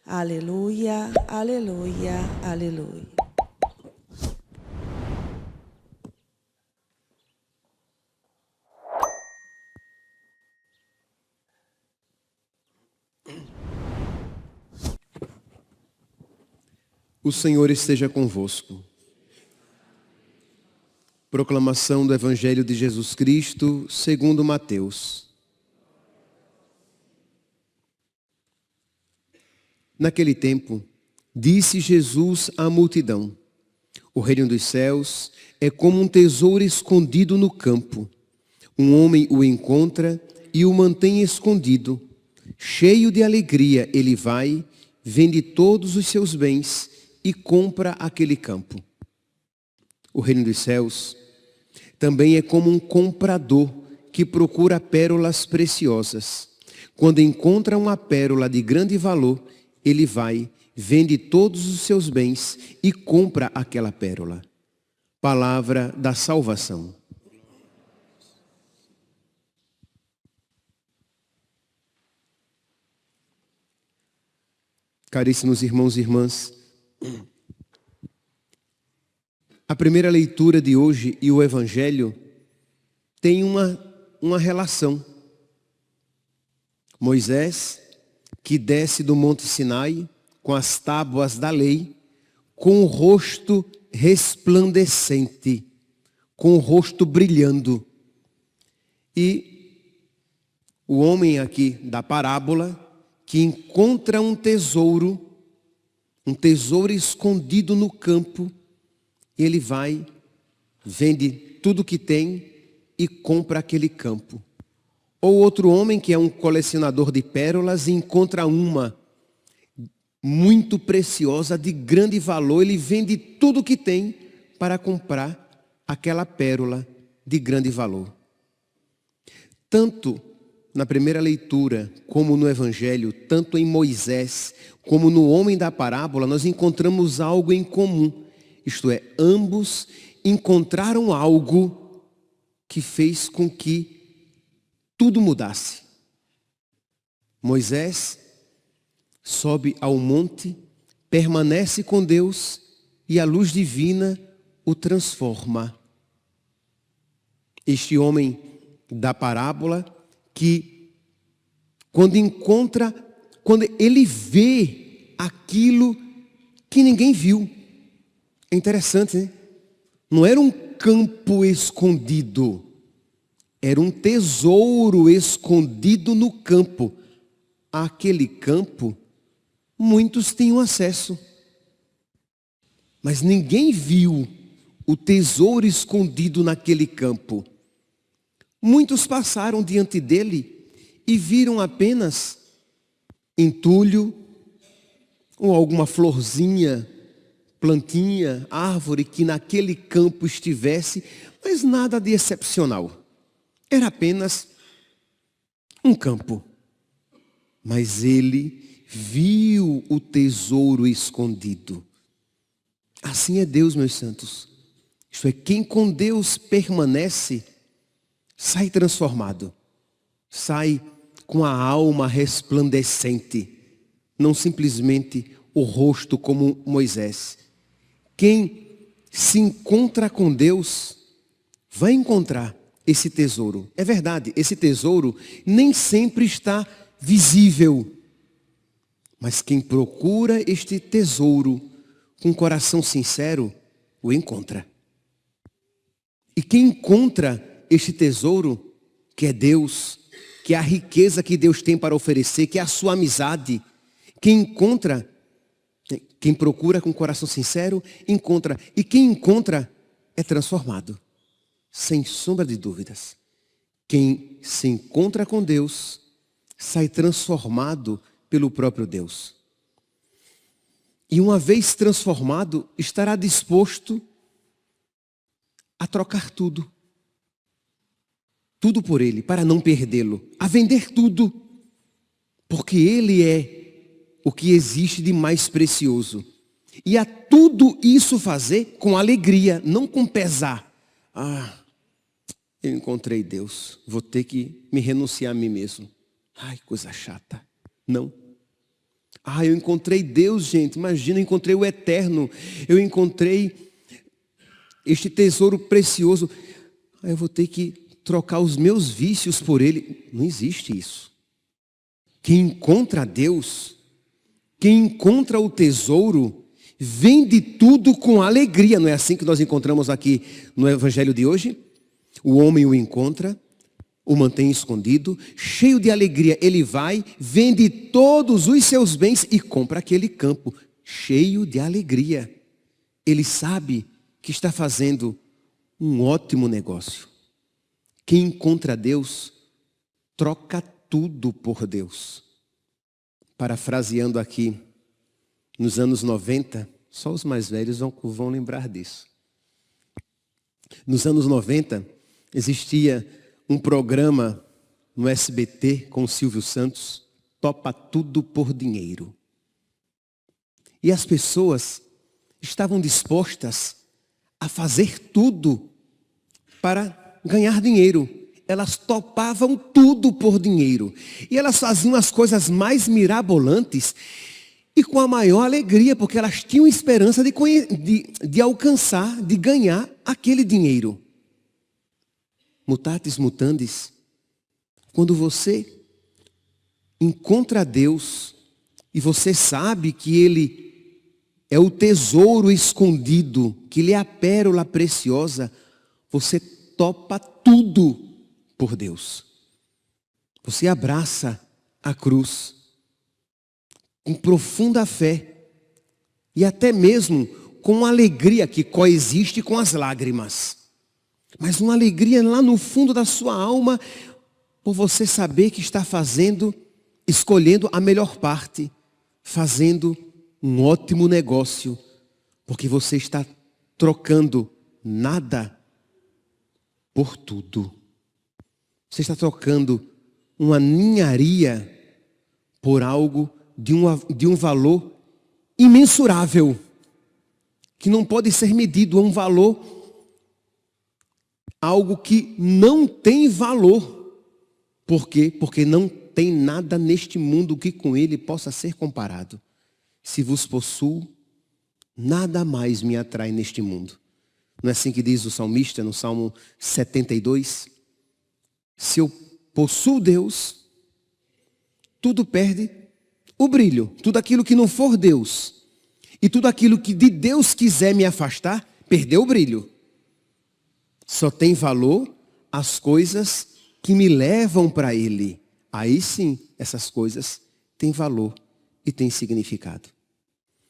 Aleluia, aleluia, aleluia. O Senhor esteja convosco. Proclamação do Evangelho de Jesus Cristo, segundo Mateus. Naquele tempo, disse Jesus à multidão: o reino dos céus é como um tesouro escondido no campo. Um homem o encontra e o mantém escondido. Cheio de alegria, ele vai, vende todos os seus bens e compra aquele campo. O reino dos céus também é como um comprador que procura pérolas preciosas. Quando encontra uma pérola de grande valor, ele vai, vende todos os seus bens e compra aquela pérola. Palavra da salvação. Caríssimos irmãos e irmãs, a primeira leitura de hoje e o Evangelho tem uma relação. Moisés, que desce do Monte Sinai com as tábuas da lei, com o rosto resplandecente, com o rosto brilhando. E o homem aqui da parábola, que encontra um tesouro escondido no campo, ele vai, vende tudo que tem e compra aquele campo. Ou outro homem que é um colecionador de pérolas e encontra uma muito preciosa, de grande valor, ele vende tudo que tem para comprar aquela pérola de grande valor. Tanto na primeira leitura, como no Evangelho, tanto em Moisés, como no homem da parábola, nós encontramos algo em comum. Isto é, ambos encontraram algo que fez com que tudo mudasse. Moisés sobe ao monte, permanece com Deus e a luz divina o transforma. Este homem da parábola que quando ele vê aquilo que ninguém viu. É interessante, né? Não era um campo escondido, era um tesouro escondido no campo. Aquele campo, muitos tinham acesso, mas ninguém viu o tesouro escondido naquele campo. Muitos passaram diante dele e viram apenas entulho ou alguma florzinha, plantinha, árvore que naquele campo estivesse, mas nada de excepcional. Era apenas um campo. Mas ele viu o tesouro escondido. Assim é Deus, meus santos. Isto é, quem com Deus permanece, sai transformado. Sai com a alma resplandecente. Não simplesmente o rosto como Moisés. Quem se encontra com Deus, vai encontrar esse tesouro. É verdade, esse tesouro nem sempre está visível. Mas quem procura este tesouro com coração sincero, o encontra. E quem encontra este tesouro, que é Deus, que é a riqueza que Deus tem para oferecer, que é a sua amizade, quem procura com coração sincero, encontra. E quem encontra é transformado. Sem sombra de dúvidas. Quem se encontra com Deus, sai transformado pelo próprio Deus. E uma vez transformado, estará disposto a trocar tudo. Tudo por Ele, para não perdê-lo. A vender tudo. Porque Ele é o que existe de mais precioso. E a tudo isso fazer com alegria, não com pesar. Eu encontrei Deus, vou ter que me renunciar a mim mesmo. Ai, coisa chata. Não. Eu encontrei Deus, gente. Imagina, eu encontrei o eterno. Eu encontrei este tesouro precioso. Eu vou ter que trocar os meus vícios por ele. Não existe isso. Quem encontra Deus, quem encontra o tesouro, vende tudo com alegria. Não é assim que nós encontramos aqui no Evangelho de hoje? O homem o encontra, o mantém escondido, cheio de alegria. Ele vai, vende todos os seus bens e compra aquele campo, cheio de alegria. Ele sabe que está fazendo um ótimo negócio. Quem encontra Deus, troca tudo por Deus. Parafraseando aqui, nos anos 90, só os mais velhos vão lembrar disso. Nos anos 90, existia um programa no SBT com o Silvio Santos, Topa Tudo por Dinheiro. E as pessoas estavam dispostas a fazer tudo para ganhar dinheiro. Elas topavam tudo por dinheiro. E elas faziam as coisas mais mirabolantes e com a maior alegria, porque elas tinham esperança de alcançar, de ganhar aquele dinheiro. Mutatis mutandis, quando você encontra Deus e você sabe que Ele é o tesouro escondido, que Ele é a pérola preciosa, você topa tudo por Deus. Você abraça a cruz com profunda fé e até mesmo com alegria que coexiste com as lágrimas. Mas uma alegria lá no fundo da sua alma, por você saber que está escolhendo a melhor parte, fazendo um ótimo negócio, porque você está trocando nada por tudo. Você está trocando uma ninharia por algo de um valor imensurável, que não pode ser medido, é um valor, algo que não tem valor. Por quê? Porque não tem nada neste mundo que com ele possa ser comparado. Se vos possuo, nada mais me atrai neste mundo. Não é assim que diz o salmista no Salmo 72? Se eu possuo Deus, tudo perde o brilho. Tudo aquilo que não for Deus e tudo aquilo que de Deus quiser me afastar, perdeu o brilho. Só tem valor as coisas que me levam para Ele. Aí sim, essas coisas têm valor e têm significado.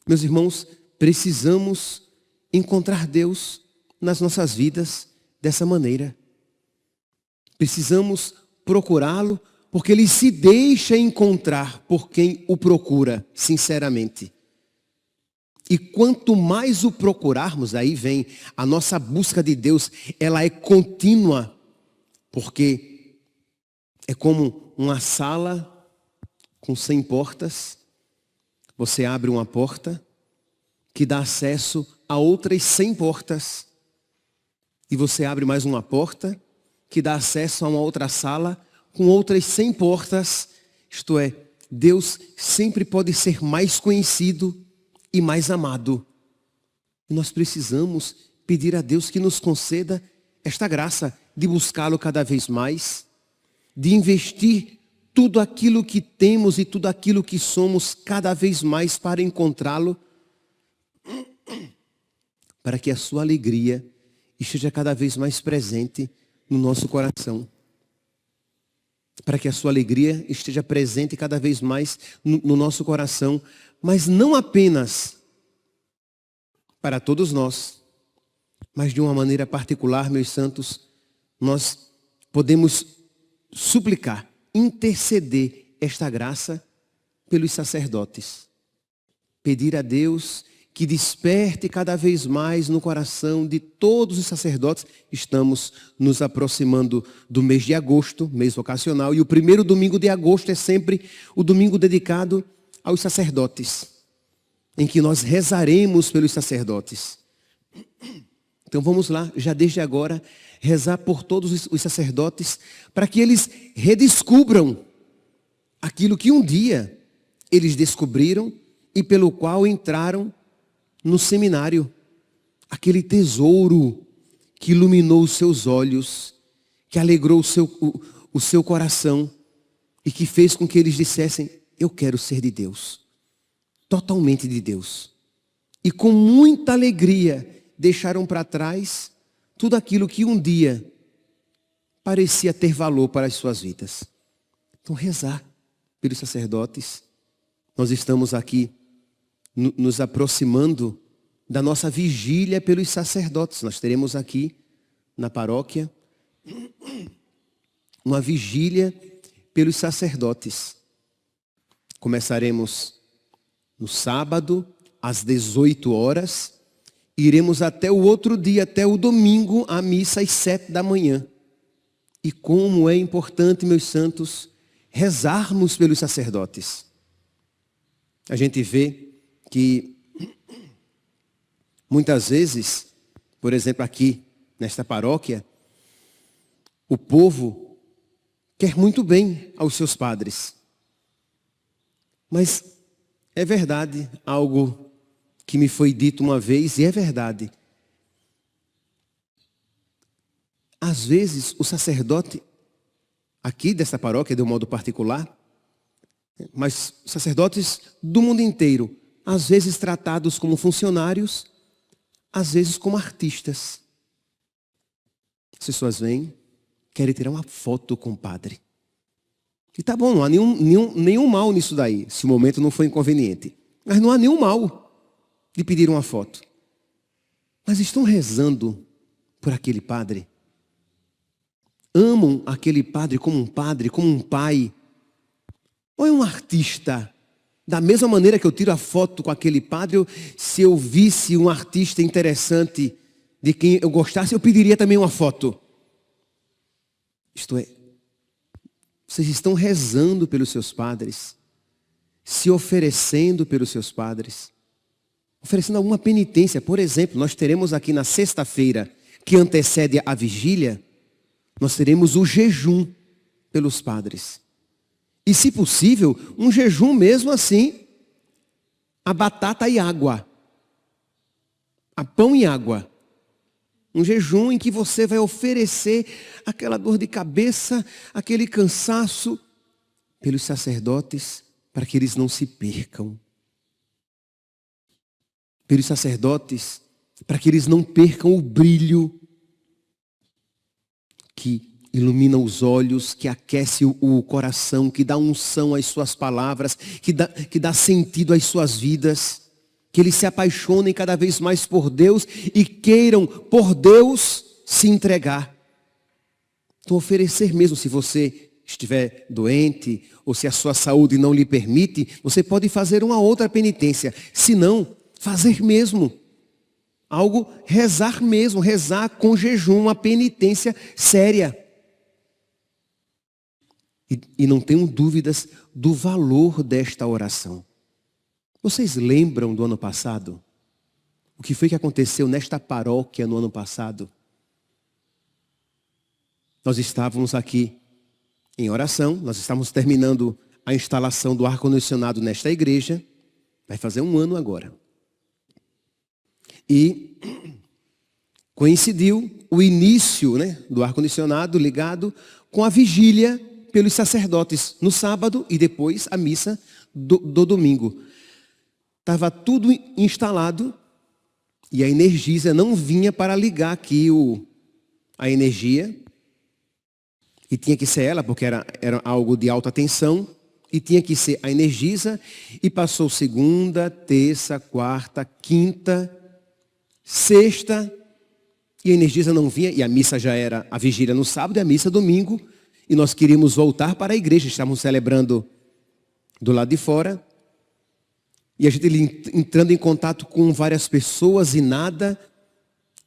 Meus irmãos, precisamos encontrar Deus nas nossas vidas dessa maneira. Precisamos procurá-lo, porque Ele se deixa encontrar por quem o procura sinceramente. E quanto mais o procurarmos, aí vem a nossa busca de Deus, ela é contínua, porque é como uma sala com 100 portas. Você abre uma porta que dá acesso a outras 100 portas. E você abre mais uma porta que dá acesso a uma outra sala com outras 100 portas. Isto é, Deus sempre pode ser mais conhecido e mais amado. E nós precisamos pedir a Deus que nos conceda esta graça de buscá-lo cada vez mais, de investir tudo aquilo que temos e tudo aquilo que somos cada vez mais para encontrá-lo, para que a sua alegria esteja cada vez mais presente no nosso coração. Para que a sua alegria esteja presente cada vez mais no nosso coração, mas não apenas para todos nós, mas de uma maneira particular, meus santos, nós podemos suplicar, interceder esta graça pelos sacerdotes. Pedir a Deus que desperte cada vez mais no coração de todos os sacerdotes. Estamos nos aproximando do mês de agosto, mês vocacional, e o primeiro domingo de agosto é sempre o domingo dedicado aos sacerdotes. em que nós rezaremos pelos sacerdotes. Então vamos lá, já desde agora, rezar por todos os sacerdotes, para que eles redescubram aquilo que um dia eles descobriram e pelo qual entraram no seminário. Aquele tesouro que iluminou os seus olhos, que alegrou o seu coração e que fez com que eles dissessem: eu quero ser de Deus, totalmente de Deus. E com muita alegria deixaram para trás tudo aquilo que um dia parecia ter valor para as suas vidas. Então rezar pelos sacerdotes. Nós estamos aqui nos aproximando da nossa vigília pelos sacerdotes. Nós teremos aqui na paróquia uma vigília pelos sacerdotes. Começaremos no sábado, às 18 horas. Iremos até o outro dia, até o domingo, à missa às 7 da manhã. E como é importante, meus santos, rezarmos pelos sacerdotes. A gente vê que muitas vezes, por exemplo aqui nesta paróquia, o povo quer muito bem aos seus padres. Mas é verdade algo que me foi dito uma vez, e é verdade. Às vezes o sacerdote, aqui dessa paróquia de um modo particular, mas sacerdotes do mundo inteiro, às vezes tratados como funcionários, às vezes como artistas. As pessoas vêm, querem tirar uma foto com o padre. E tá bom, não há nenhum mal nisso daí, se o momento não for inconveniente. Mas não há nenhum mal de pedir uma foto. Mas estão rezando por aquele padre? Amam aquele padre, como um pai? Ou é um artista? Da mesma maneira que eu tiro a foto com aquele padre, se eu visse um artista interessante de quem eu gostasse, eu pediria também uma foto. Isto é, vocês estão rezando pelos seus padres, se oferecendo pelos seus padres, oferecendo alguma penitência. Por exemplo, nós teremos aqui na sexta-feira, que antecede a vigília, nós teremos o jejum pelos padres. E, se possível, um jejum mesmo assim, a batata e água. A pão e água. Um jejum em que você vai oferecer aquela dor de cabeça, aquele cansaço, pelos sacerdotes, para que eles não se percam. Pelos sacerdotes, para que eles não percam o brilho que ilumina os olhos, que aquece o coração, que dá unção às suas palavras, que dá sentido às suas vidas. Que eles se apaixonem cada vez mais por Deus e queiram, por Deus, se entregar. Então, oferecer mesmo, se você estiver doente, ou se a sua saúde não lhe permite, você pode fazer uma outra penitência. Se não, fazer mesmo. Algo, rezar mesmo, rezar com jejum, uma penitência séria. E não tenham dúvidas do valor desta oração. Vocês lembram do ano passado? O que foi que aconteceu nesta paróquia no ano passado? Nós estávamos aqui em oração, nós estávamos terminando a instalação do ar-condicionado nesta igreja. Vai fazer 1 ano agora. E coincidiu o início, do ar-condicionado ligado com a vigília pelos sacerdotes no sábado e depois a missa do domingo. Estava tudo instalado e a Energisa não vinha para ligar aqui a energia. E tinha que ser ela, porque era algo de alta tensão. E tinha que ser a Energisa. E passou segunda, terça, quarta, quinta, sexta. E a Energisa não vinha. E a missa já era a vigília no sábado e a missa domingo. E nós queríamos voltar para a igreja. Estávamos celebrando do lado de fora. E a gente entrando em contato com várias pessoas e nada.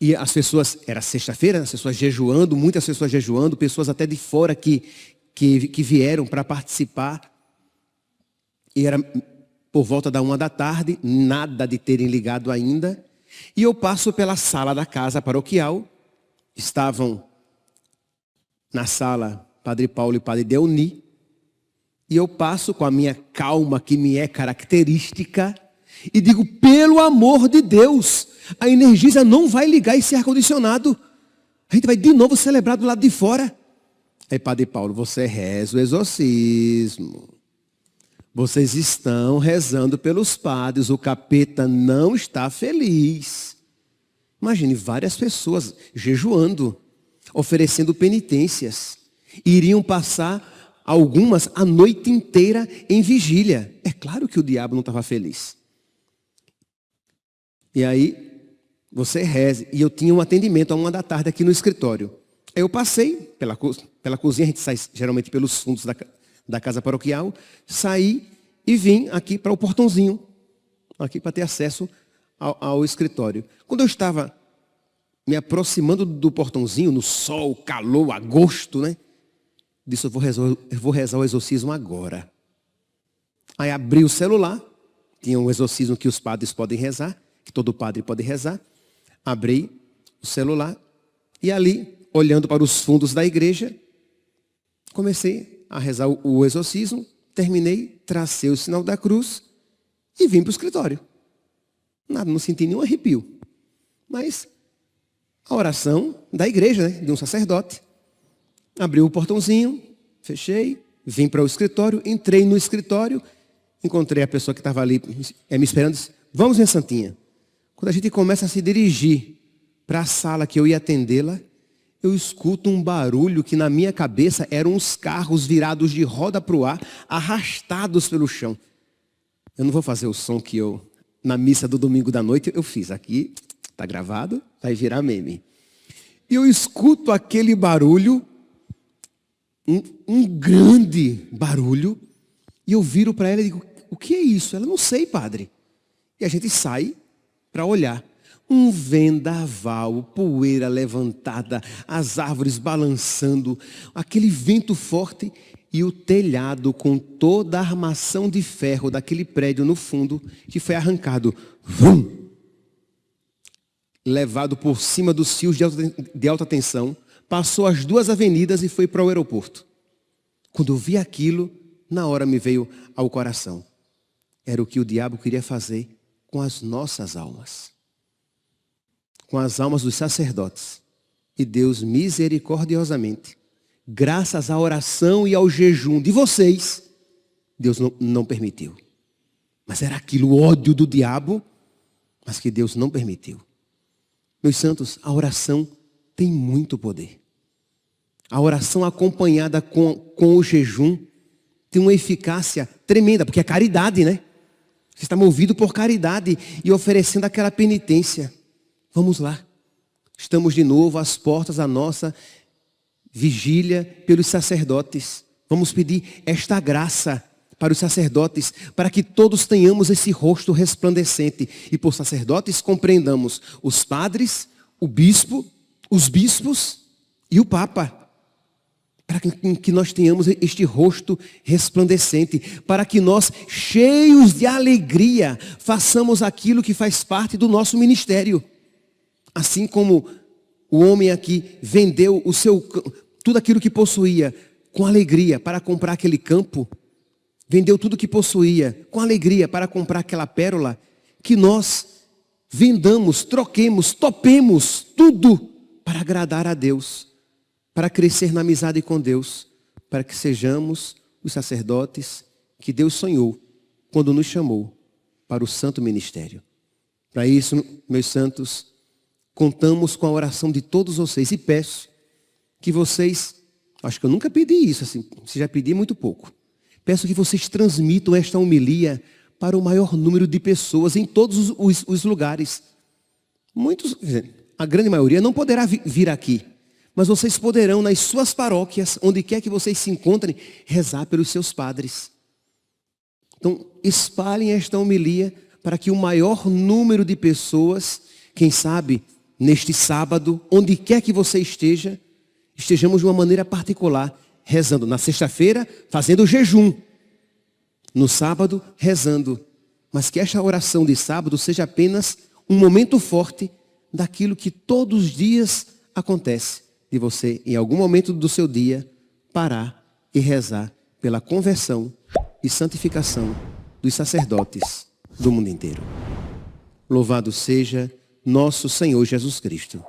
E as pessoas, era sexta-feira, as pessoas jejuando, muitas pessoas jejuando, pessoas até de fora que vieram para participar. E era por volta da 1 da tarde, nada de terem ligado ainda. E eu passo pela sala da casa paroquial. Estavam na sala Padre Paulo e Padre Deoni. E eu passo com a minha calma que me é característica e digo, pelo amor de Deus, a Energisa não vai ligar esse ar-condicionado. A gente vai de novo celebrar do lado de fora. Aí Padre Paulo, você reza o exorcismo. Vocês estão rezando pelos padres, o capeta não está feliz. Imagine várias pessoas jejuando, oferecendo penitências. Iriam passar algumas a noite inteira em vigília. É claro que o diabo não estava feliz. E aí, você reze. E eu tinha um atendimento a 1 da tarde aqui no escritório. Aí eu passei pela cozinha, a gente sai geralmente pelos fundos da casa paroquial, saí e vim aqui para o portãozinho, aqui para ter acesso ao escritório. Quando eu estava me aproximando do portãozinho, no sol, calor, agosto, né? Disse, eu vou rezar o exorcismo agora. Aí abri o celular, tinha um exorcismo que os padres podem rezar, que todo padre pode rezar. Abri o celular e ali, olhando para os fundos da igreja, comecei a rezar o exorcismo, terminei, tracei o sinal da cruz e vim para o escritório. Nada, não senti nenhum arrepio. Mas a oração da igreja, né, de um sacerdote. Abri o portãozinho, fechei, vim para o escritório, entrei no escritório, encontrei a pessoa que estava ali me esperando, disse, vamos, minha santinha. Quando a gente começa a se dirigir para a sala que eu ia atendê-la, eu escuto um barulho que na minha cabeça eram uns carros virados de roda para o ar, arrastados pelo chão. Eu não vou fazer o som que eu, na missa do domingo da noite, eu fiz. Aqui, está gravado, vai virar meme. E eu escuto aquele barulho, um grande barulho, e eu viro para ela e digo, o que é isso? Ela, não sei, padre. E a gente sai para olhar. Um vendaval, poeira levantada, as árvores balançando, aquele vento forte e o telhado com toda a armação de ferro daquele prédio no fundo que foi arrancado. Levado por cima dos fios de alta tensão, passou as 2 avenidas e foi para o aeroporto. Quando eu vi aquilo, na hora me veio ao coração. Era o que o diabo queria fazer com as nossas almas. Com as almas dos sacerdotes. E Deus misericordiosamente, graças à oração e ao jejum de vocês, Deus não permitiu. Mas era aquilo, o ódio do diabo, mas que Deus não permitiu. Meus santos, a oração tem muito poder. A oração acompanhada com o jejum tem uma eficácia tremenda, porque é caridade, né? Você está movido por caridade e oferecendo aquela penitência. Vamos lá. Estamos de novo às portas da nossa vigília pelos sacerdotes. Vamos pedir esta graça para os sacerdotes, para que todos tenhamos esse rosto resplandecente. E por sacerdotes compreendamos os padres, o bispo, os bispos e o papa. Para que nós tenhamos este rosto resplandecente, para que nós, cheios de alegria, façamos aquilo que faz parte do nosso ministério. Assim como o homem aqui vendeu tudo aquilo que possuía com alegria para comprar aquele campo, vendeu tudo que possuía com alegria para comprar aquela pérola, que nós vendamos, troquemos, topemos tudo para agradar a Deus, para crescer na amizade com Deus, para que sejamos os sacerdotes que Deus sonhou quando nos chamou para o santo ministério. Para isso, meus santos, contamos com a oração de todos vocês e peço que vocês, acho que eu nunca pedi isso, assim, se já pedi muito pouco. Peço que vocês transmitam esta homilia para o maior número de pessoas em todos os lugares. Muitos, a grande maioria não poderá vir aqui, mas vocês poderão nas suas paróquias, onde quer que vocês se encontrem, rezar pelos seus padres. Então, espalhem esta homilia para que o maior número de pessoas, quem sabe, neste sábado, onde quer que você esteja, estejamos de uma maneira particular, rezando. Na sexta-feira, fazendo jejum. No sábado, rezando. mas que esta oração de sábado seja apenas um momento forte daquilo que todos os dias acontece, de você, em algum momento do seu dia, parar e rezar pela conversão e santificação dos sacerdotes do mundo inteiro. Louvado seja nosso Senhor Jesus Cristo.